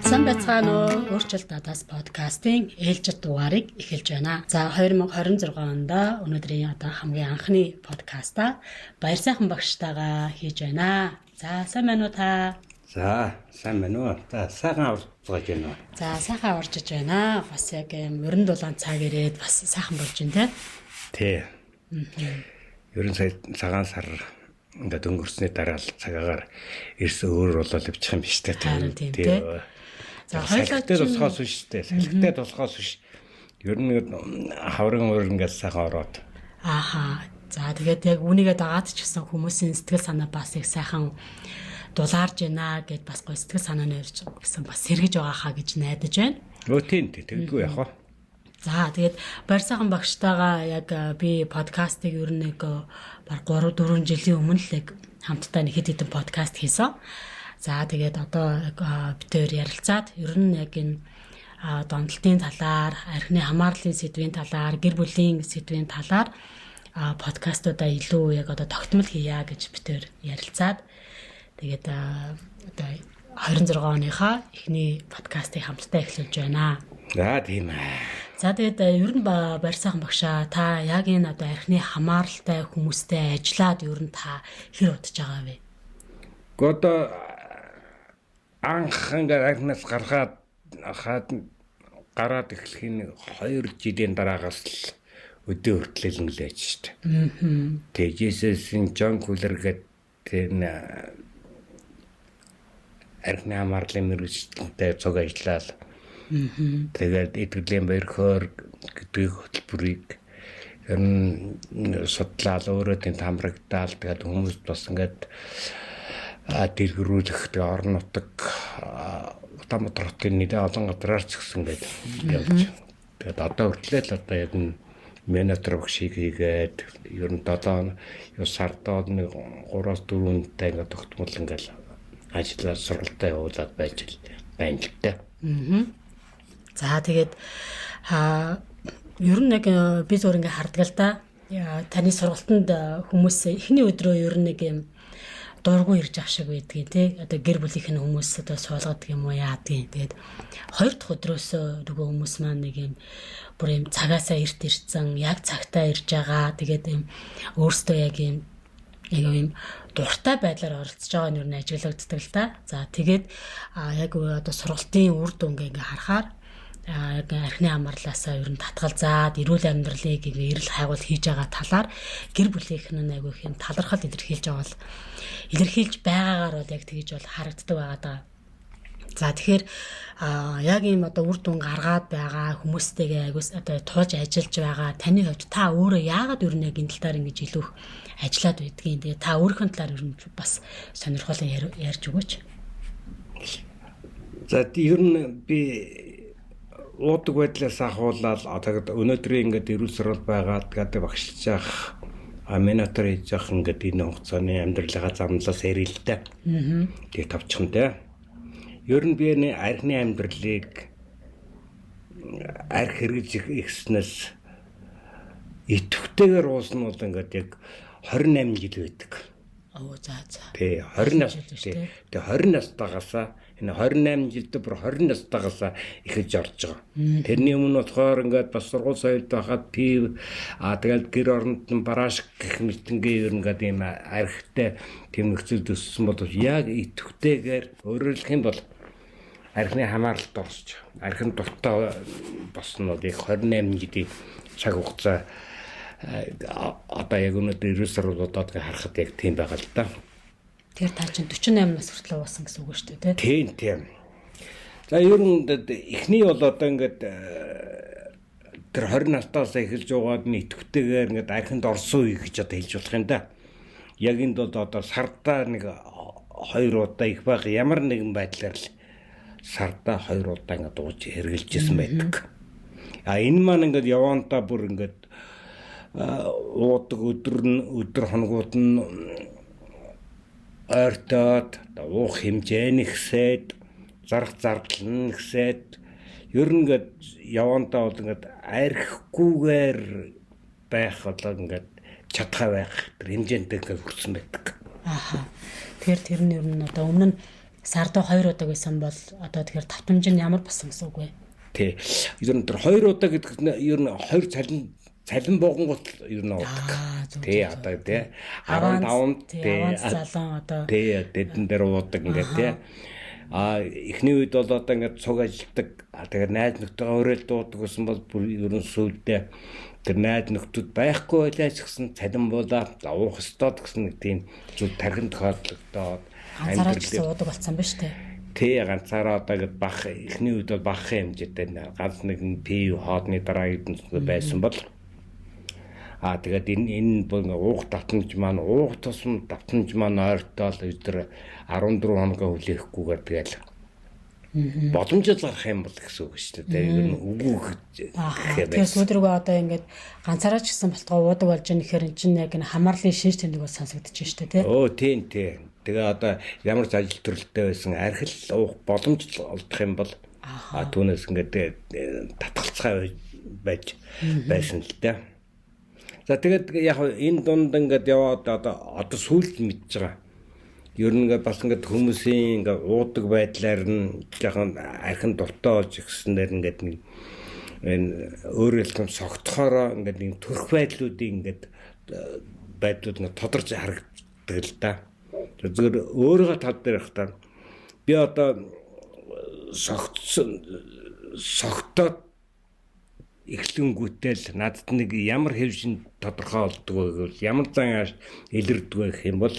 Сайн байцгаана уу? Өөрчлөлт надаас подкастын ээлжид дугаарыг эхэлж байна. За 2026 онд өнөөдрийн хамгийн анхны подкаста баяр сайхан багштайгаа хийж байна. За сайн байна уу та? За сайн байна уу? За сайхан авч байна уу? За сайхан орж иж байна. Бас яг 27 цаг ирээд бас сайхан болж байна тий. Ерөн сая цагаан сар ингээд өнгөрсний дараа л цагаагаар ирсэн өөр болол явчих юм биш үү? Тий. За салхитай тусгаас биш үү? Салхитай тусгаас биш. Ер нь хаврын өөр ингээд сайхан ороод. Ааха. За тэгээд яг үнийгээ дагаад ч гэсэн хүмүүсийн сэтгэл санаа бас их сайхан дулаарж байна гэд бас гоё сэтгэл санааны өрж гэсэн бас сэргэж байгаа хаа гэж найдаж байна. Өө тийм тэгдэггүй яах вэ? За тэгээд баяр сайхан багштайгаа яг би подкастыг ер нь нэг баг 3-4 жилийн өмнө л яг хамтдаа нэг хэд хэдэн подкаст хийсэн. За тэгээд одоо бид хоёр ярилцаад ер нь яг энэ донтолтын талаар, архины хамаарлын сэдвийн талаар, гэр бүлийн сэдвийн талаар подкастуудаа илүү яг одоо тогтмол хийя гэж бид хоёр ярилцаад тэгээд одоо 26 оныхаа эхний подкастыг хамтдаа эхлүүлж байна. За тийм ээ. За тэгээд ер нь баяр сайхан багшаа та яг энэ одоо архины хамааралтай хүмүүстэй ажиллаад ер нь та хэр удаж байгаа вэ? Гэхдээ анх ингээд архинаас гараад эхлэхийн 2 жилийн дараагаас л өдөө хүртэл нөлөөж штэ. Тэгээд Жесусийн Джон Кулер гэдэг архины хамаарлын мэргэжилтэнтэй цуг ажиллаад тэгээд эдгэрлийн баярхоор гэдэг хөтөлбөрийг ер нь судлаад өөрөө тэнд хамрагдаал тэгээд хүмүүс бас ингээд дэлгэрүүлэх тэгээд орон нутаг Утаматротын нэлээд олон газраар ч гэсэн ингээд явж. Тэгээд одоо хүртэл л одоо яг менеджер багшийг хийгээд ер нь 7 сардад нэг 3-4 үнэтэй ингээд тогтмол ингээд ажиллаад сургалтаа явуулаад байж байна л дээ. За тэгээд ер нь яг би зөөр ингээ хардаг л да. Таны сургалтанд хүмүүс эхний өдрөө ер нь нэг юм дургу ирж ах шиг байдгийг тий. Одоо гэр бүлийнх нь хүмүүс одоо суулгадаг юм уу яадгийг. Тэгээд 2 дахь өдрөөсөө нөгөө хүмүүс маань нэг юм бүр юм цагаасаа эрт ирсэн, яг цагтаа ирж байгаа. Тэгээд юм өөртөө яг юм дуртай байдлаар оролцож байгаа нь юу н ажиглагддаг л да. За тэгээд яг одоо сургалтын үр дүнгээ ингээ харахаар яг архины хамаарлаасаа ер нь татгалзаад эрүүл амьдралыг эрэл хайгуул хийж байгаа талаар гэр бүлийнх нь айгүй их юм талархал илэрхийлж байгаагаар бол яг тэгж бол харагддаг байгаа даа. За тэгэхээр яг ийм одоо үр дүн гаргаад байгаа хүмүүстэйгээ айгуус одоо туулж ажиллаж байгаа таны хувьд та өөрөө яагаад ер нь яг энэ талаар ингэж илүү ажиллаад байдгийг тэгээ та өөрийнхөө талаар ер нь бас сонирхолтой ярьж өгөөч. За ер нь би уудаг байдлаас ахуулаад тэгээд өнөөдрийн ингээд эрүүл сурвал байгаад гэдэг багшилж явах менеджер хийж явах ингээд энэ хугацааны амьдралаа замналаас ярилтаа. Тэгээ тавчхантай. Ер нь би архины амьдралыг арх хэрэгж ихснээс идэвхтэйгээр уусан бол ингээд яг 28 жил байдаг. Оо за. Тий 20 нас тий. Тэгээ 20 настайгаасаа энэ 28 жилдээ бүр 20 настайгаасаа эхэлж орж байгаа. Тэрний өмнө болохоор ингээд бас сургууль соёлд байхад пив тэгэл гэр оронд нь барааш гэх мэтнгээ ер нь ингээд ийм архитай тэм нөхцөл төссөн бол яг идэвхтэйгээр өөрөөр хэлэх юм бол архины хамааралд орсож архин дуртай босно бол яг 28 жилийн цаг хугацаа одоо яг өнөөдөр эрүүл сургуулиудад харахад яг тийм байгаа л да. Тэр та чинь 48 нас хүртэл уусан гэсэн үг шүү дээ тий. Тийм. За ер нь эхний бол одоо ингээд тэр 20 настаас эхэлж байгаад нь идэвхтэйгээр ингээд архинд орсон үе гэж одоо хэлж болох юм да. Яг энд бол одоо сардаа нэг 2 удаа их баг ямар нэгэн байдлаар л сардаа 2 удаа ингээд ууж хэрглэжсэн байдаг. Энэ маань ингээд явандаа бүр ингээд уудаг өдөр хоногуд нь ойртоод уух хэмжээ нь ихсээд зарах зардал нь ихсээд ер нь ингээд явандаа бол ингээд архихгүйгээр байх болоо ингээд чадхаа байх тэр хэмжээнд хүрсэн байдаг. Ааха. Тэгэхээр тэр нь ер нь одоо өмнө нь Сард 2 удаа гэсэн бол одоо тэгэхээр давтамж нь ямар болсон гэсэн үг вэ? Тий. Ер нь тэр 2 удаа гэдэг нь ер нь 2 цалин богонгот ер нь уудаг. Тий одоо тий 15-нд тий залан одоо тий тэдэн дээр уудаг ингээд тий. Эхний үед бол одоо ингээд цуг ажилтдаг. Тэгэхээр найз нөхдөйгөө өрөөл дуудаг гэсэн бол бүр ер нь сүйдээ тэр найз нөхдөд байхгүй байлаач гэсэн цалин буулаа уух ёстой гэсэн нэг тийм зүйл тархин тохиолдолдоод ганцаараа ч гэсэн уудаг болсон ба штэ. Тий ганцаараа одоо гээд бах эхний үед бол багахан хэмжээтэй ганц нэгэн пив хоодны дараа гэдэг байсан бол тэгээд энэ бол уух давтамж маань уух тусам давтамж маань ойртоол өдөр 14 хоногоо хүлээхгүйгээр тэгэл боломжтой гарах юм бол гэсэн үг шүү дээ. Ер нь үгүй гэх юм. Тэгэхээр сүүдрүүгээ одоо ингээд ганцаараа ч гэсэн болтгоо уудаг болж байгаа нэхэр эн чинь яг хамаарлын шинж тэмдэг бол сонсогдож штэ тий. Тийм. Тэгээ одоо ямар ч ажил төрөлтэй байсан архил уух боломж олдох юм бол түүнээс ингээд татгалцгаа байж байсан л дээ. За тэгээд яг энэ дунд ингээд яваад одоо сүүлд мэдж байгаа. Ер нь ингээд бас ингээд хүмүүсийн ингээд уудаг байдлаар нь жоохон архин дуртай болж ирсэнээр ингээд нэг энэ өөрөө л согтохороо ингээд нэг төрх байдлуудыг ингээд байдлууд нь тодорч харагддаг л да. Зүгээр өөрийгөө тал дээр хахтаа би одоо согтоод эхлэнгүүтэл надад нэг ямар хэвшин тодорхой болдог вэ гэвэл ямар зан илэрдэг вэ гэх юм бол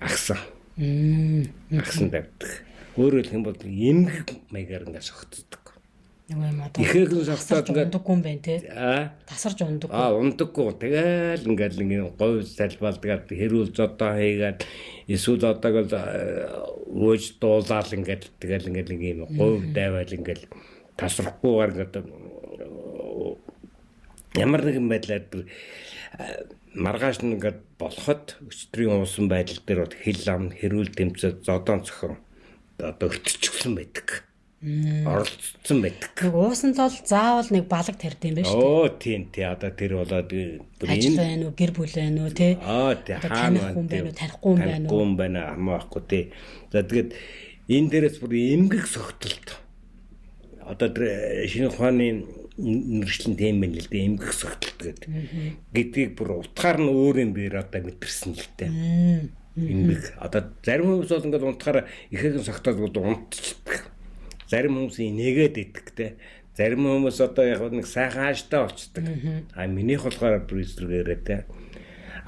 агсан тавьдаг. Өөрөөр хэлэх юм бол эмгэг маягаар ингээд согтдог. Ихэхэн согтоод ингээд ундаггүй юм байна те. Тасарч ундаггүй. Ундаггүй. Тэгэл ингээд говь залбалдаг хэрүүл зодоо хийгээд эсвэл одоо өөж дуулаад ингээд тэгэл ингээд нэг юм говь дайвал ингээд тасрахгүйгээр ингээд ямар нэгэн байдлаар маргааш нэгээд болоход өчтрийн уусан байдал дээр хил ам хэрүүл тэмцээд зодоон цохон одоо өртчихсэн байдаг. Оролцсон байдаг. Нэг уусан тол заавал нэг балаг тард юм байна шүү дээ. Тийм. Одоо тэр болоод ажил байна уу, гэр бүл байна уу те. Хаана хүн байна уу, танихгүй байна уу? Танихгүй байна хамаахгүй те. За тэгээд энэ дээрээс бүр эмгэг согтолт. Одоо тэр шинэ ухааны нэршлэн тийм байна л дээ эмгэг согтолт гэдгийг бүр утгаар нь өөр юм бээр одоо мэдэрсэн л дээ. Эмгэг. Одоо зарим хүмүүс бол ингээд унтахаар ихэхэн согтоод унтчихдаг. Зарим хүмүүс нэгээд идэх те. Зарим хүмүүс одоо яг нэг сайхан ааштай болцдог. Минийх болохоор бризлгээрээ те.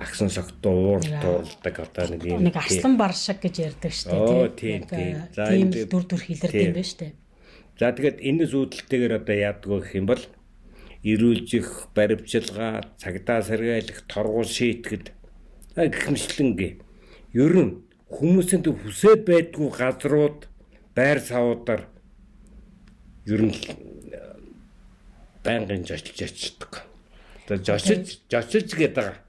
Агсан согтуу уурдуулдаг одоо нэг юм. Нэг аслан бар шиг гэж ярьдаг шүү дээ тийм. За энэ дүр хилэрдэг юм байна шүү дээ. За тэгээд энэ зүйдлэлтэйгээр одоо яадаг вэ гэх юм бол ирүүлжих, баримтчилгаа, цагдаа сэргийлэх, торгуул шийтгэл гихмшлэнгээ. Ер нь хүмүүсийн төв хүсээд байдгүй газрууд байр савуудаар ер нь байнгын жочилж ячдаг. Одоо жочилж гэдэг байгаа.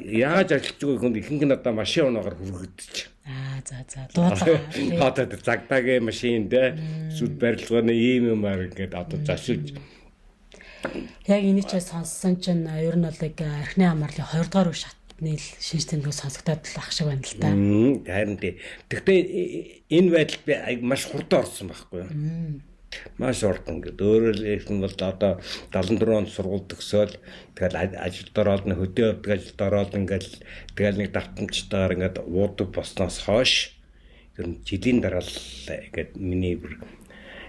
Яаж ажиллаж байгаа хүн ихэнх нь одоо машин унаагаар хүргэгдэж. За. Дуудлага. Одоо цагдаагийн машин дээ. Сүд барилгын ийм юмар ингээд одоо зашилж. Яг энийг ч сонссон чинь ер нь бол яг архины амарлын 2 дугаар үе шатны шинж тэмдэг сонсогдоод л ах шиг байна л да. Харин тий. Гэхдээ энэ байдалд би маш хурдан орсон байхгүй юу? Маш урдан гэдэг. Өөрөөр хэлбэл одоо 74 онд сургууль төгсөөл тэгэл ажилд ороод нэг хөдөө явдаг ажилд ороод ингээл тэгэл нэг давтамжтайгаар ингээд уудаг болсноос хойш ер нь жилийн дараа л ингээд миний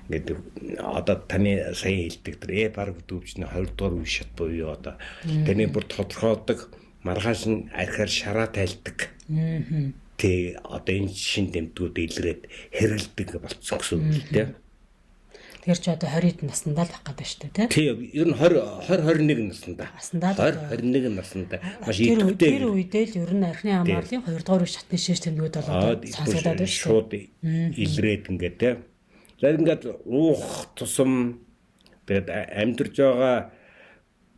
ингээд одоо таны сая хэлдэг тэр баг дүүвчний 20 дугаар үе шат буюу одоо таны бүр тодорхойдог маргааш нь архиар шараа тайлдаг. Тэг одоо энэ шин дэмтгүүд илрээд хэрэлдэг болцсон гэсэн үг л дээ. Тэр ч одоо 20 наснда л байх гэдэг шүү дээ тий. Ер нь 20 21 наснда. 21 наснда. Маш идэвхтэй. Тэр үедээ л ер нь архины амарлын 2 дугаар шатны шинж тэмдгүүд бол одоо сонсогдоод байна шүү. Шууд илрээд ингээд тий. За ингээд уух тусам тэгээд амьдарч байгаа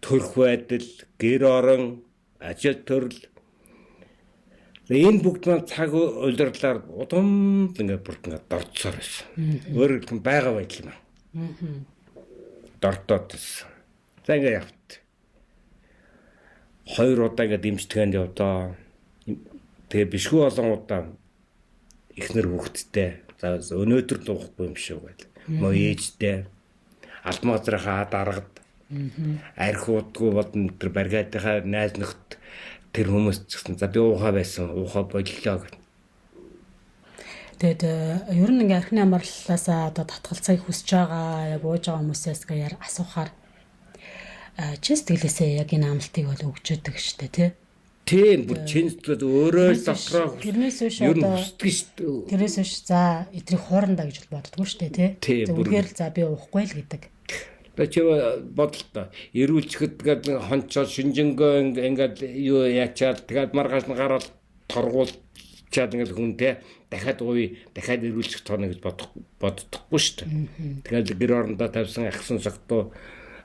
төрх байдал, гэр орон, ажил төрөл энэ бүгд маань цаг улирлаар удам ингээд бүрд ингээд дорцсоор байсан. Өөрөөр хэлбэл байгаа байдал юм аа. Дортоодс. За ингээд явт. 2 удаа ингээд дэмжтгэнд явдаа. Тэгээ бишгүй олон удаа эхнэр хүүхэдтэй за өнөөдөр дуухгүй юм шүү гэл. Мөн ээжтэй алмазрахаа дарагд архиудгүй болон тэр баригадынхаа найз нөхд тэр хүмүүс ч гэсэн за би уухаа байсан уухаа боллоо гэх. Тэгээд ер нь ингээ архины амарлалаасаа одоо татгалцахыг хүсэж байгаа яг ууж байгаа хүмүүсээс гээ асуухаар чи сэтгэлээсээ яг энэ амлалтыг бол өгчөөдөг штэ тий. Тийм бүр чин сэтгэл өөрөө дотроо тэрнээс биш ер нь одоо хүсдэг штэ. тэрнээс биш за эдрийг хоорондоо гэж боддгоо штэ тий. Зүгээр л за би уухгүй л гэдэг. Тэ чи бодлоо эрүүлчихэд гээд хончоо шинжэнгөө ингээд юу ячаад тэгээд маргааш нь гараад торгуулчаад ингээд хүнтэй дахиад ууй дахиад эрүүлчих тоно гэж боддоггүй шүү дээ. Тэгээд гэр орондоо тавьсан ахсан сагтуу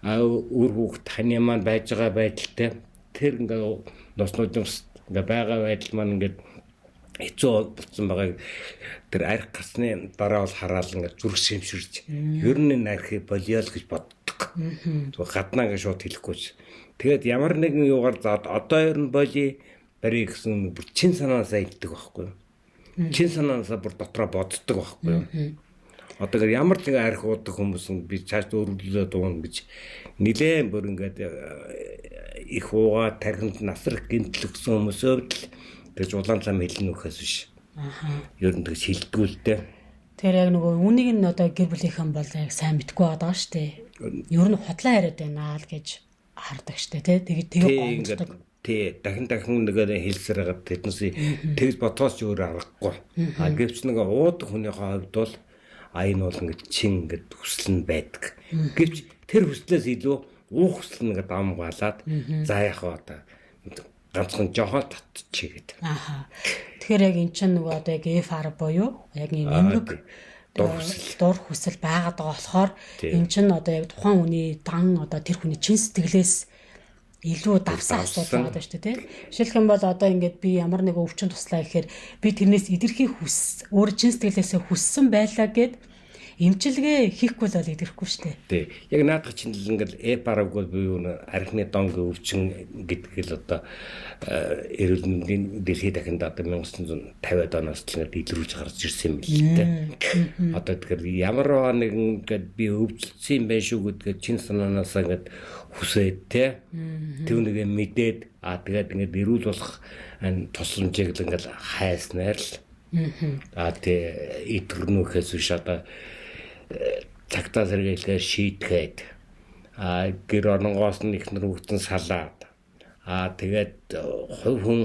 үр хүүхд таны маань байж байгаа байдалтай тэр ингээд носнуудын ингээд байгаа байдал маань ингээд хэцүү болсон байгааг тэр арх гасны дараа бол хараал ингээд зүрх шимширж ер нь энэ архи болио л гэж боддог. Гаднаа ингээд шууд хэлэхгүй. Тэгээд ямар нэгэн юугаар заад одоо ер нь боли барий гэсэн бүр чин санаасаа илдэг байхгүй юу? Чин санаасаа бүр дотроо боддог байхгүй юу? Одоо гэр ямар ч нэг арх уудаг хүмүүс би цааш өөрлөлөө дуун гэж нилээн бүр ингээд их уугаа тархинд насрах гинтл өгсөн хүмүүсөө л тэгж улаан цам хэлнэ үхээс биш. Ер нь тэгж хилдэггүй л дээ. Тэгэхээр яг нөгөө үнийг нь одоо гэр бүлийнхэн бол яг сайн мэдгүй байгаа шүү дээ. Ер нь хотлоо яриад байна л гэж хардаг шүү дээ тий. Тэгээ гомддог. Тий дахин нэгээр хэлсээр гад тэднээс тэгж бодгоос ч өөр аргагүй. Гэвч нэг уудаг хүнийхээ хувьд бол энэ бол ингэж чин ингэж хүсэл нь байдаг. Гэвч тэр хүслээс илүү уух хүсэл нь ингэж амгаалаад за яах вэ одоо ганцхан жоохон татчих гэдэг. Тэгэхээр яг эн чинь нөгөө одоо яг FR буюу яг эмгэг дур хүсэл байгаад байгаа болохоор эн чинь одоо яг тухайн хүний дан одоо тэр хүний чин сэтгэлээс илүү давсан асуудал байгаа шүү дээ тий. Жишээлх юм бол одоо ингээд би ямар нэг өвчин туслаа гэхээр би тэрнээс идэрхий өөр чин сэтгэлээсээ хүссэн байлаа гэд эмчилгээ хийхгүй л идэрэхгүй шүү дээ. Тий. Яг наадах чинь л ингээд эпараг бол буюу архины донгийн өвчин гэдэг л одоо эрүүл мэндийн дэлхийд дахинд одоо 1950-ад оноос л ингээд илрүүлж гарч ирсэн юм л дээ. Одоо тэгэхээр ямар нэгэн ингээд би өвчлөсөн юм байна шүү гэдгээ чин санаанаасаа ингээд хүсээд те төв нэгэ мэдээд тэгээд ингээд эрүүл болох тусламжийг л ингээд хайснаар л тэ итгэрнөхөөс биш одоо цагтаа сэргийлгээр шийтгээд гэр оронгоос нь ихнэр хүүхдэн салаад тэгээд хувь хүн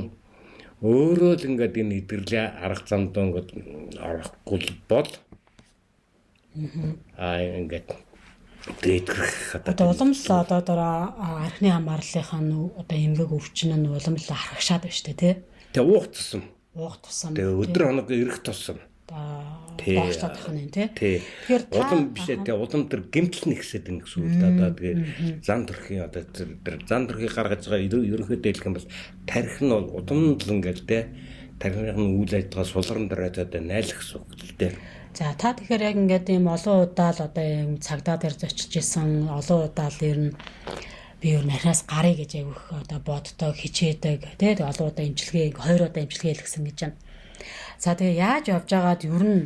өөрөө л ингээд энэ идэрлийн арга замд ингээд орохгүй бол ингээд дээдгэх одоо улам л одоо архины хамаарлынхаа одоо эмгэг өвчин нь улам л харагшаад байна шүү дээ тий. Тэгээ уух тусам. Тэгээ өдөр хоног ирэх тусам. Баачлаад тах нь тий. Тэгэхээр улам биш тэгээ улам тэр гэмтэл нэгсээд байна гэсэн үг одоо тэгээ зан төрхийн одоо тэр зан төрхийг гаргаж байгаа ерөнхийдөө хэлэх юм бол тарих нь бол улам л ингээл тий тарихын үйл ажиллагаа сулран дараатад найлах гэсэн үг л дээ. За та тэгэхээр яг ингээд ийм олон удаа л одоо ийм цагдаа дээр зочиж исэн олон удаа л ер нь би ер нь архиас гарыг гэж айгүйх одоо боддог хичээдэг тий олон удаа имчилгээ 2 удаа имчилгээ хийлгсэн гэж байна. За тэгээ яаж явж байгаад ер нь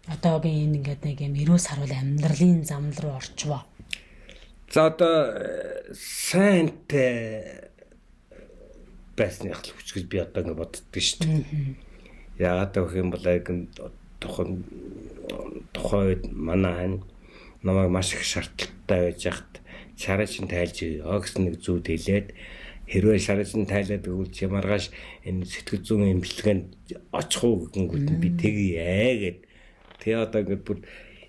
одоогийн энэ ингээд нэг юм эрүүл сарвал амьдралын зам руу орчвоо. За одоо сайнтай байсны хэл хүч гэж би одоо ингээд боддог шүү дээ. Яагаад гэх юм бол яг тухайн үед манай хань намайг маш их шаардлагатай байж хат шараачин тайлж өгсөн нэг зүйл хэлээд хэрвээ шараачин тайлаад өгвөл чи маргааш энэ сэтгэл зүйн эмчилгээнд очих уу гэнгүүт би тэгье гэд. Тэгээ одоо ингээд бүр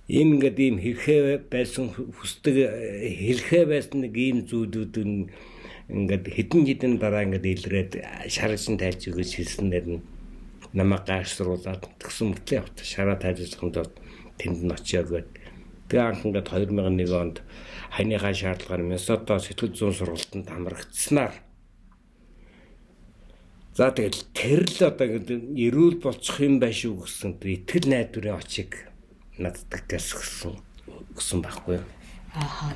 энэ ингээд ийм хэрхээ байсан хүсдэг хэрхээ байсан нэг ийм зүйлүүд ингээд хэдэн дараа ингээд илрээд шараачин тайлж өгөөс хэлснээр нь намайг гайхшруулаад тэгсэн мөртлөө явт шараа тайлжлахын тулд тэнд нь очио гээд тэгээ анх ингээд 2001 онд хаяныхаа шаардлагаар Миннесота сэтгэл зүйн сургалтанд хамрагдсанаар за тэгэл тэр л одоо ингээд эрүүл болчих юм байна шүү гэсэн тэр итгэл найдварын очиг надад гэсэн байхгүй юу.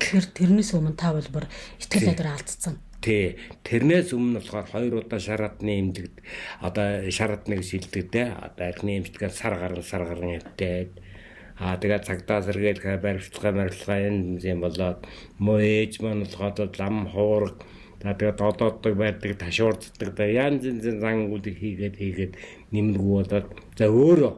Тэгэхээр тэрнээс өмнө та бол бүр итгэл найдвар алдсан. Тий. Тэрнээс өмнө болохоор 2 удаа шарадны эмнэлэгт одоо шарадныг шилдэг те. Одоо архины эмчилгээ сар гарan явтаад тэгээд цагдаа сэргээл баримтлагаа энэ болоод мөө ээж маань болохоор лам хуурга тэгээд одооддаг байдаг ташуурддаг янз янзын зангуудыг хийгээд нэмэргүй болоод за өөрөө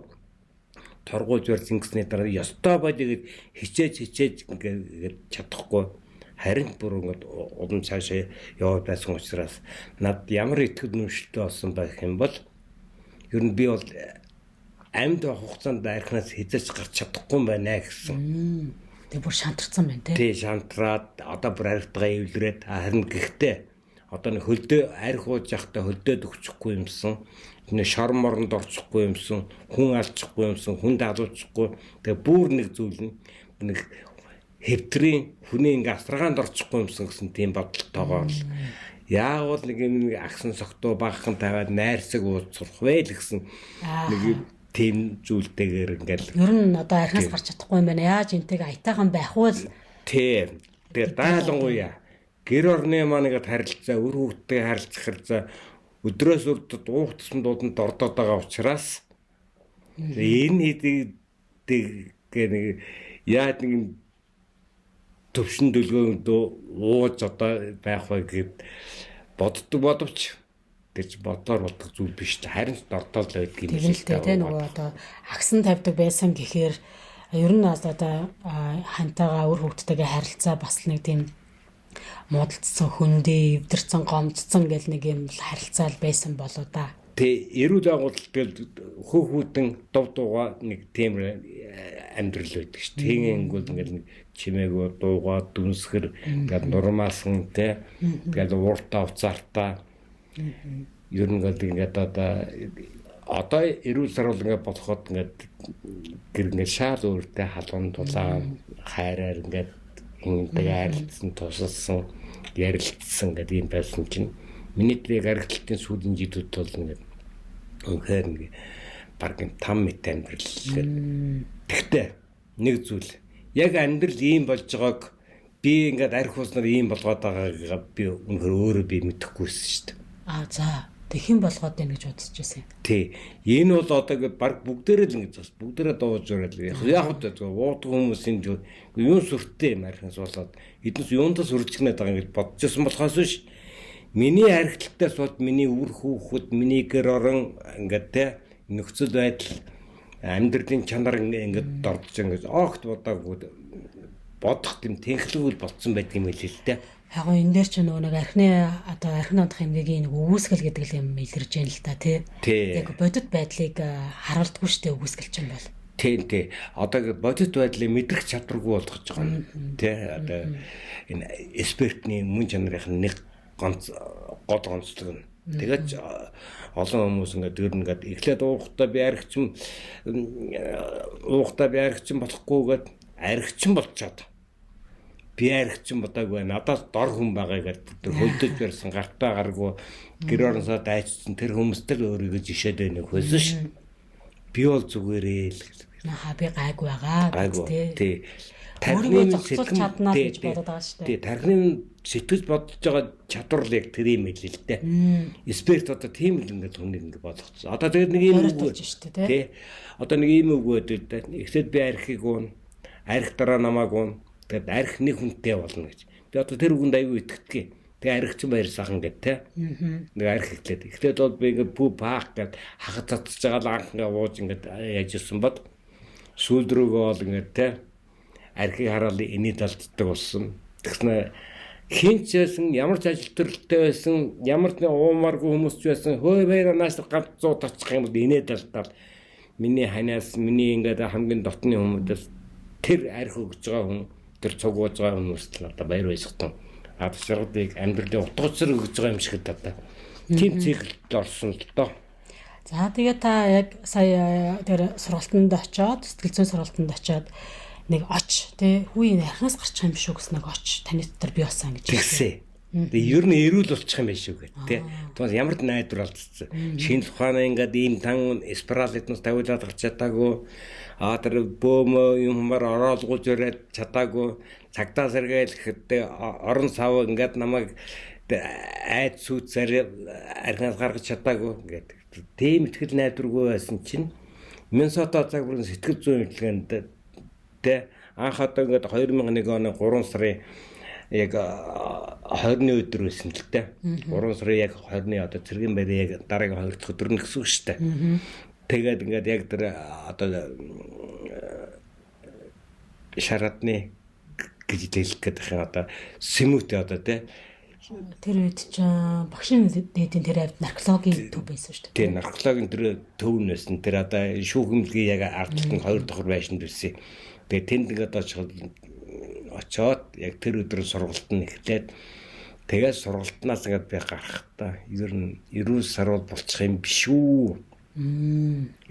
торгуулж барьсан гэсний дараа ёстой болоод хичээж ингээд чадахгүй харин бүр ингээд удам цаашаа яваад байсан учраас над ямар итгэл үнэмшилтэй болсон байх юм бол ер нь би бол амьд хугацаанд архинаас хязгаарч гарч чадахгүй байна гэсэн. Тэг бүр шантарсан байна тий. Тий шантраад одоо бүр архитгаа эвлэрээд харин гэхдээ одоо нэг хөлдөө арх ууж явахдаа хөлдөөд өгчихгүй юмсан. Нэг шор моронд орчихгүй юмсан. Хүн алчихгүй юмсан. Хүн даалуулчихгүй. Тэгээ бүр нэг зүйл нэг хэвтрийн хүний ингээ асаргаанд орчихгүй юмсан гэсэн тийм бодолтойгоор л яавал нэг юм агсан согтуу багхан тавиад найрсаг ууж сурах вэ л гэсэн нэг тийм зүйлтэйгээр ингээл ер нь одоо архинаас гарч чадахгүй юм байна. Яаж энтэйг аятайхан байх вэ? Тийм. Тэгээ даалангуяа гэр орны маань ингээд харилцаа, өр хүүхдтэй харилцах харилцаа өдрөөс өдөрт уугтсан дууданд ордоод байгаа учраас энэ хэдийг нэг яад нэг төвшин дөлгөөнд ууж одоо байх вэ гэд бодовч гэж боддог зүйл биш ч харин дордол байдаг юм шиг байна. Тэгээ нөгөө одоо агсан тавьдаг байсан гэхээр ер нь одоо хантайгаа өр хүүхдтэйгээ харилцаа бас нэг тийм муудалцсан хөндөө эвдэрсэн гомдсон гэл нэг юм харилцаа байсан болоо да. Тэ эрүүл байгуулалт гэл хөөхүүдэн дув дуугаа нэг тийм амьдрал байдаг ш. Тэгэнгүүт ингээл нэг чимээгөө дуугаа дүнсгэр ингээд нурмаасан те тэгээд ууртаа уцаартаа ер нь ингээд одоо эрүүл сарвал ингээд бодоход ингээд гэр ингээд шаал өөртөө халуун тулаан хайраар ингээд ингээд харилцсан тусалсан ярилцсан гэдэг юм байсан чинь миний тэрийг архитектийн сүүлийн жидүүд бол ингээд үнэхээр нэг баргийн 5 мэт амьдрал гэдэг. Тэгтээ нэг зүйл яг амьдрал ийм болж байгааг би ингээд арх уснаар ийм болгоод байгаагаа би үнэхээр өөрөө би мэдэхгүйсэн шүү дээ. За тэхэн болгоод байна гэж бодож байсан юм. Тий. Энэ бол одоо баг бүгдээрээ л ингэж бас бүгдээрээ дууж орол. Яг л уудаг хүмүүсийн юун сүртэй юм архинаас болоод эднээс юундас үржигнээд байгаа ингэж бодож байсан болохоос биш. Миний архитектаас бол миний үр хүүхэд, миний гэр орон ингээд те нөхцөл байдал амьдралын чанар ингээд дордож ингээд огт бодох тийм тэнхлэгүүл болцсон байдаг юм хэлээ л те. Яг энэ дээр ч нөгөө нэг архины одоо архин ондох эмгэгийн нэг үүсгэл гэдэг юм илэрж байна л да тий. Яг бодит байдлыг харуулдаггүй штэ үүсгэл чинь бол. Тий. Одоо бодит байдлыг мэдрэх чадваргүй болгож байгаа юм. Тий. Одоо энэ экспертний мөн чанарын нэг гол гонцлог нь. Тэгээд олон хүмүүс ингээд ер нь ингээд эхлээд уухтаа би архичин болохгүйгээд архичин болчиход. Би архичин бодаагүй надаас дор хүн байгаа гэдэг тэр хөлдөж барьсан гартаа гаргүй гэр орносоо дайцсан тэр хүмүүстэй л өөрийгөө жишээд байна хөөсөн ш. Би бол зүгээрээ л гэж. Би гайгүй байгаа гэдэг тий. Тархины зогсуулж чаднаа гэж бодоод байгаа шүү дээ. Тий, тархины сэтгэж бодож байгаа чадвар л яг тэр юм л л дээ. Эксперт одоо тийм л ингээд хүнийг ингээд болгоцсон. Одоо тэгээд нэг юм үг шүү дээ тий. Одоо нэг юм үг байдаг. Эхлээд би архийг уун, арх дараа намааг уун. Тэгээд арх нэг хүнтэй болно гэж. Би одоо тэр үгэнд аягүй итгэдэг. Тэгээ архичин баяр сайхан гэдэг тий. Нэг арх эхлээд бол би ингээд пүү паах гэд хахад татж байгаа л анх ингээд ууж ингээд яаж ирсэн бод сүүлд рүүгээ бол ингээд тий. Архийг хараад эний далддаг болсон. Тэгснэ хинч байсан, ямар ч ажил төрөлтэй байсан, ямар ч уумааргүй хүмүүс ч байсан. Хөөе баяр наас ганц 100 тачих юм бол инээ далдаад миний ханаас миний ингээд хамгийн дотны хүмүүдээс тэр арх өгж байгаа хүн тэр цуг ууж байгаа хүмүүст л одоо баяр баясгатан адширгыг амьдралын утга учир өгж байгаа юм шиг одоо тийм циклд орсон л доо. За тэгээ та яг сая тэр сургалтанд очоод сэтгэл зүйн сургалтанд очоод нэг оч тий хүүийн архинаас гарчих юм биш үү гэсэн нэг оч таны дотор бий болсон гэж хэлсэн. Тэгээ ер нь эрүүл болчих юм биш үү гэдэг тий. Тэгвэл ямар ч найдвар алдсан. Шинэ ухааны ингээд ийм тан спираль эднээс тавиулаад гарч чадаагүй. Тэр бөөм юмар ороолгуулж өрөөд чадаагүй. Цагтаа сэргээл ихэд орон сав ингээд намайг айд сүүцээр архинаас гаргаж чадаагүй ингээд тийм ихтгэл найдваргүй байсан чинь Миннесота загварын сэтгэл зүйн хөтөлбөрөнд тэ анх одоо ингээд 2001 оны 3 сарын яг 20-ны өдөр байсан л тэ 3 сарын яг 20-ны одоо цэргийн байрын яг дараагийн 2 дахь өдөр нь гэсэн үг шүү дээ. Тэгээд ингээд яг тэр одоо шарадны гэж хэлэх гэдэг юм одоо сэмүүт одоо тэ тэр үед чинь багшийн дээдийн тэр авд наркологийн төв байсан шүү дээ. Тийм наркологийн тэр төв нь байсан. Тэр одоо шүүхэмлгийн яг ардталтын 2 давхар байшинд байсан. Тэгээ тэнд ингээд очоод яг тэр өдөр сургалт нь эхлээд тэгээд сургалтнаас ингээд би гарахдаа ер нь эрүүл сарвал болчих юм биш үү.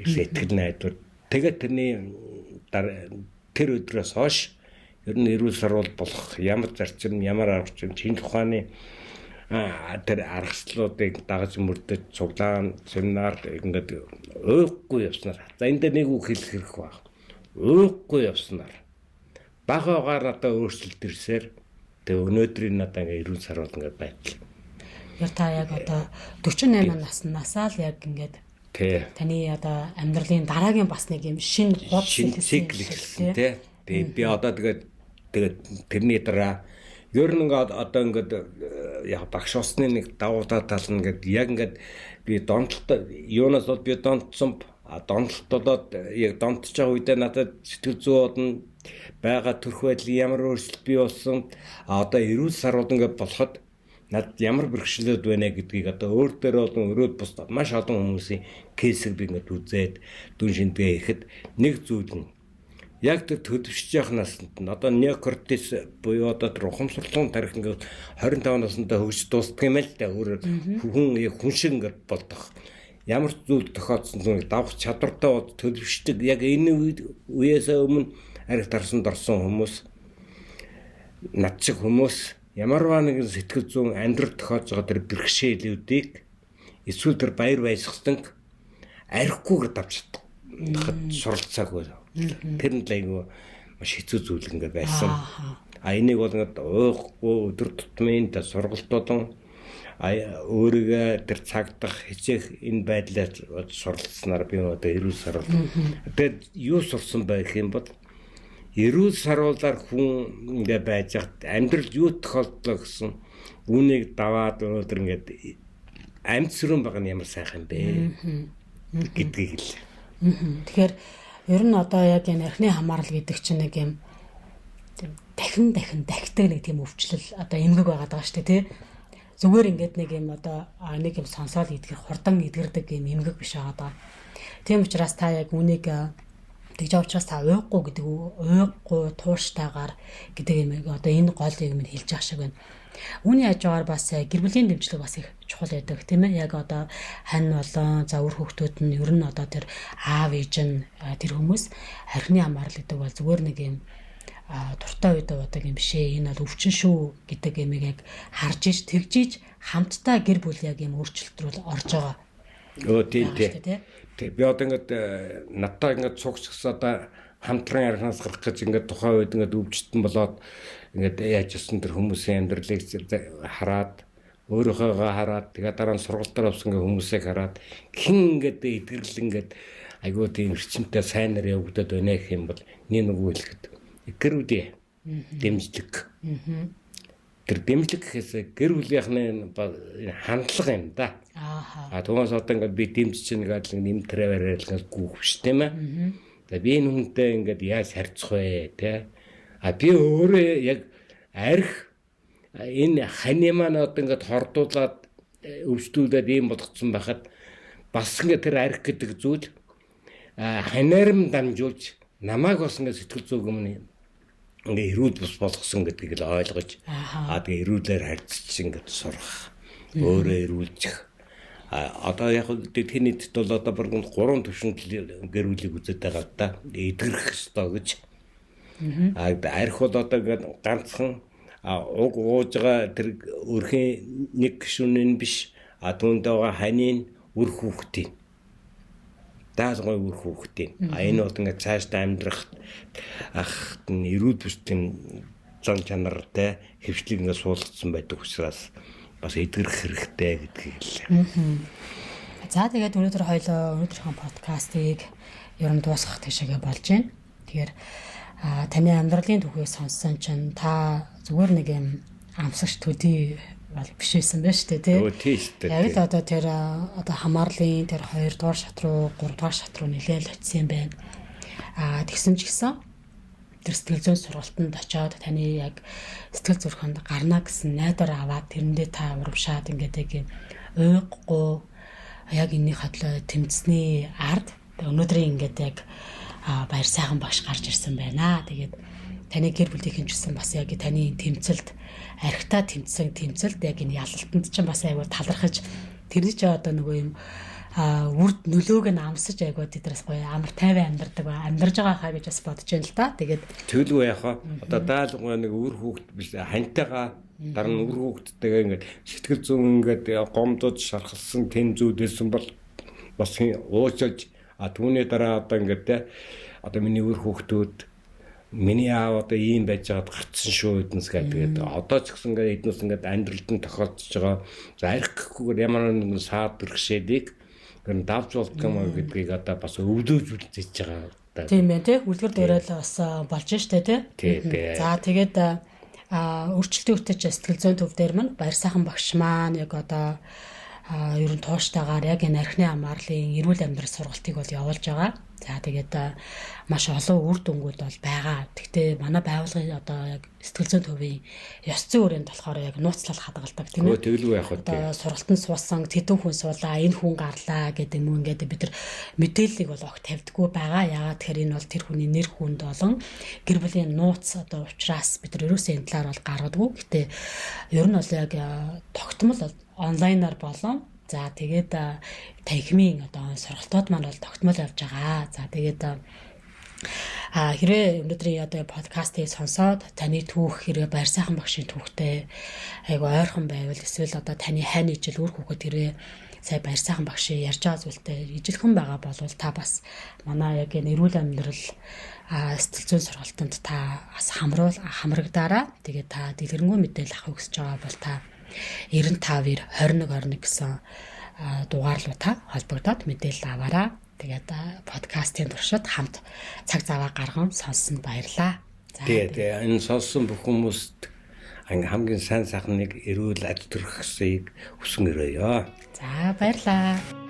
Итгэл найдвар. Тэгээд тэрний тэр өдрөөс хойш ер нь эрүүл сарвал болох ямар зарчим, ямар арга шинжлэх ухааны тэр аргачлалуудыг дагаж мөрдөж цуглаан семинар ингээд өөхгүй явснаар. За энэ дээр нэг үг хэлэх хэрэг баг. Өөхгүй явснаар. Багаагаар надад өөрчлөлт ирсээр тэгээ өнөөдрийн надад ингээд эрүүл сарвал ингээд байтлаа. Яг та яг одоо 48 наснасаа л яг ингээд таны одоо амьдралын дараагийн бас нэг юм шинэ цикл гэсэн тий. Тэгээ би одоо тэгээд тэрний дараа ер нь ингээд одоо ингээд яг багш усны нэг давуу тал нь ингээд яг ингээд би донтолтой юунаас бол би донтсон донтолтолоод яг донтож байгаа үедээ надад сэтгэл зүй бодно байгаа төрх байдлын ямар өөрчлөлт бий болсон одоо эрүүл сарвал ингээд болоход надад ямар бэрхшээлүүд байна гэдгийг одоо өөр дээр болон өрөөд бус маш олон хүмүүсийн кейсийг би ингээд үзээд дүн шингээ ихэд нэг зүйл нь яг тэр төдөвшөж явах наснд нь одоо неокортис буюу одоо ухамсарлын тарих ингээд 25 наснда хөгжиж дуустдаг юм л да өөрөөр хүн шиг ингээд болдох ямар зүйл тохиолдсон зүг давах чадвартай төдөвшдөг яг энэ үеэс өмнө арх тарсанд орсон хүмүүс над шиг хүмүүс ямарваа нэгэн сэтгэл зүйн амьдрал тохиолж байгаа тэр бэрхшээлүүдийг эсвэл тэр баяр баясгаланг архигүйгээр давж чадах суралцаагүй. Тэр нь л айгүй маш хэцүү зүйл ингээд байсан. Энийг бол ингээд уухгүй өдөр тутмын сургалтууд өөрийгөө тэр цагдах хичээх энэ байдлаар суралцсанаар би одоо эрүүл сарвал. Тэгээд юу сурсан байх юм бол эрүүл сарвалаар хүн ингээд байж хат амьдрал юу тохиолдлоо гэсэн үүнийг даваад өнөөдөр ингээд амьд сүрэн байгаа нь ямар сайхан бэ гэдгийг хэл. Тэгэхээр ер нь одоо яг энэ архины хамаарал гэдэг чинь нэг юм дахин дахидаг нэг тийм өвчлөл одоо эмгэг байгаад байгаа шүү дээ тий. Зүгээр ингээд нэг юм одоо нэг юм сонсоод идгэр хурдан идгэрдэг юм эмгэг биш байгаа. Тийм учраас та яг үнийг тэгж учраас та уухгүй гэдэг уухгүй тууштайгаар гэдэг юм одоо энэ гол юм хэлж байгаа шиг байна. Үүний хажуугаар бас гэр бүлийн дэмжлэг бас их чухал байдаг тийм ээ. Яг одоо хань болон за үр хүүхдүүд нь ер нь одоо тэр аав ээж нь тэр хүмүүс архины хамаарал гэдэг бол зүгээр нэг юм дуртай үед бодог юм бишээ. Энэ бол өвчин шүү гэдэг юмыг яг харж иж тэгж иж хамтдаа гэр бүл яг юм өөрчлөлт рүү орж байгаа. Тийм. Би одоо ингээд надтай ингээд цугцгсаа одоо хамтран архинаас гарах гэж ингээд тухайн үед ингээд өвчтөн болоод ингээд яаж гэсэн тэр хүмүүсийн амьдралыг хараад өөрөөхөө хараад тэгээ дараа нь сургалтаар авсан хүмүүсийг хараад хин ингээд эдгэрэл ингээд айгуу тийм эрчимтэй сайнаар явагдаад байна гэх юм бол нэг хэлэхэд гэр бүлийн дэмжлэг. Тэр дэмжлэг гэхээс гэр бүлийнхний хандлага юм да. Түүнээс одоо ингээд би дэмжиж чинь гэдэг нэм трэвэрэл ингээд гүөх биш тийм ээ. За би энэ хүнтэй ингээд яаж харьцах вэ те. Би өөрөө яг арх энэ хани маань одоо ингээд хордуулаад өвчтүүлээд ийм болгоцсон байхад бас ингээд тэр арх гэдэг зүйл ханаарм дамжуулж намайг бас ингээд сэтгэл зүйн өмнө ингээ эрүүл бус болгосон гэдгийг л ойлгож тэгээ эрүүлээр харьцаж ингээд сурах өөрөө эрүүлжих одоо яг дэлхийн нийтэд бол одоо бүргэнд 3 төвшөнд гэр бүлийг үзээд байгаа да эдгэрэх ёстой гэж арх бол одоо ингээд ганцхан уг ууж байгаа тэр өрхийн нэг гишүүн биш түүнд байгаа ханийн үр хүүхдийн даалгавар үр хүүхдийн энэ бол ингээд цаашдаа амьдрах эрүүл бүсдийн зан чанартай хөвчлийг ингээд суулгацсан байдаг учраас бас эдгэрэх хэрэгтэй гэдгийг хэллээ. За тэгээд өнөөдрийнхөө подкастыг ер нь дуусгах тийшээгээ болж байна. Тэгэхээр таны амьдралын түүхийг сонссон чинь та зүгээр нэг юм амсагч төдий бол биш байсан байж тээ тий. Яг л одоо тэр одоо хамаарлын тэр 2 дугаар шат руу 3 дугаар шат руу нэлээд очисан юм байна. Тэгсэн ч гэсэн тэр сэтгэл зүйн сургалтанд очиод таны яг сэтгэл зүрхэнд гарна гэсэн найдар аваад тэрэндээ та урамшаад ингээд яг уйггүй яг энэний хадлаа тэмцсэний ард өнөөдрийн ингээд яг баяр сайхан багш гарч ирсэн байна. Тэгээд таны гэр бүлийнхэн ч гэсэн бас яг таны тэмцэлд архитаа тэмцсэн тэмцэлд яг энэ ялалтанд ч бас айгүй талархаж тэрний ч одоо нөгөө юм үрд нөлөөг нь амсаж айгүй тэдрээс гоё амар тайван амьдардаг амьдарж байгаа хаа гэж бас бодож байна л да. Тэгээд төлөв яхаа одоо даалгавар нэг үр хүүхэд биш хантайгаа дараа нь үр хүүхэдтэйгээ ингээд сэтгэл зүйн ингээд гомдод шархалсан тэн зүйдэлсэн бол бас уучилж түүний дараа одоо ингээд одоо миний үр хүүхдүүд миний аав одоо ийм байж байгаад гарцсан шүү эднэс гэдэг. Одоо ч гэсэн ингээд эднэс ингээд амьдралд нь тохиолдож байгаа. За архихгүйгээр ямар нэгэн саад бэрхшээлийг гэн давж болдго юм гэдгийг одоо бас өвлөөж үлдээж байгаа. Тийм байх тий. Үлгэр дээрэл бас болж штэ тий. За тэгээд өөрчлөлтийн үтэж сэтгэл зүйн төв дээр мань баяр сайхан багш маань яг одоо ер нь тууштайгаар яг энэ архины хамаарлын эрүүл амьдрал сургалтыг бол явуулж байгаа. За тэгээд маш олон үр дүнгууд бол байгаа. Гэхдээ манай байгууллагын одоо яг сэтгэл зүйн төвийн ёс зүйн хүрээнд болохоор яг нууцлал хадгалдаг тийм ээ. Тэглүү яах вэ? Одоо сургалтанд суусан тэдэн хүн суулаа, энэ хүн гарлаа гэдэг юм ингээд бид нар мэдээллийг бол огт тавьдаггүй байгаа. Яагаад тэгэхээр энэ бол тэр хүний нэр хүнд болон гэр бүлийн нууц одоо ухраас бид нар ерөөсөө энэ талаар бол гаргадаггүй. Гэтэ ер нь бол яг тогтмол онлайнаар болон за тэгээд танхимын одоо сургалтууд маань бол тогтмол явж байгаа. За тэгээд хэрэг өнөөдрийн одоо подкастыг сонсоод таны түүх хэрэг баяр сайхан багшийн түүхтэй айгу ойрхон байвал эсвэл одоо таны хань ижил үр хүүхэд хэрэг сая баяр сайхан багшийн ярьж байгаа зүйлтэй ижилхэн байгаа бол та бас манай яг энэ эрүүл амьдрал сэтгэл зүйн сургалтанд та бас хамрагдаараа. Тэгээд та дэлгэрэнгүй мэдээлэл авах хүсэж байгаа бол та 95-21 гэсэн дугаарлуудаа холбогдоод мэдээлэл аваарай. Тэгээд подкастын туршид хамт цаг зав гарган сонсон баярлаа. Тэгээд энэ сонссон бүх хүмүүст хамгийн сайн сайхныг эрүүл аж төрөхсийг хүсэн өрөөё. За баярлаа.